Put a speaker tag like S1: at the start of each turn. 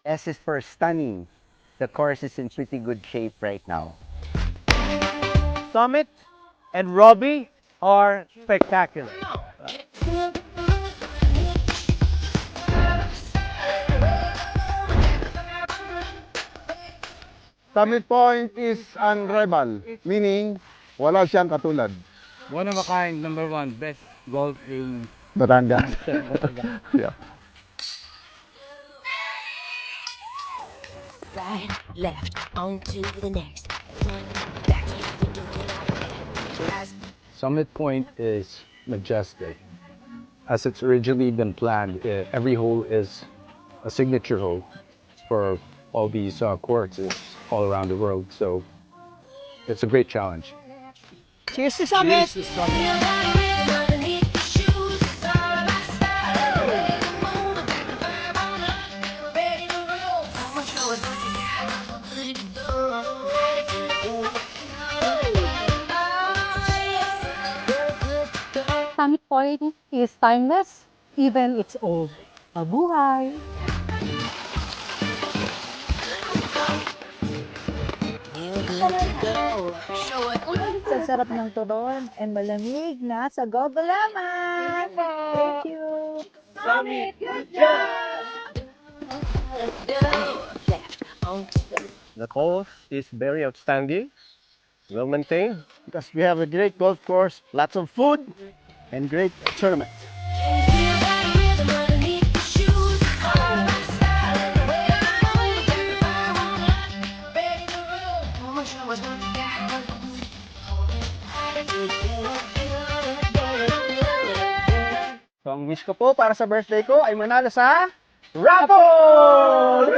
S1: S is for stunning. The course is in pretty good shape right now.
S2: Summit and Robbie are spectacular.
S3: Summit Point is unrivaled, meaning wala siyang katulad.
S4: One of a kind, number one, best golf in
S3: Batangas. Yeah.
S5: Right, left, on to the next. Back here, we do it like that.
S4: Summit Point is majestic. As it's originally been planned, every hole is a signature hole for all these courses all around the world. So it's a great challenge.
S2: Cheers to Summit!
S4: Cheers to Summit.
S6: Summit Point is timeless, even it's old. Mabuhay!
S7: Sa sarap ng turon and malamig na sa Gobalaman. Thank you.
S2: The course is very outstanding, well maintained, because we have a great golf course, lots of food, and great tournament. So ang wish ko po para sa birthday ko ay manalo sa raffle!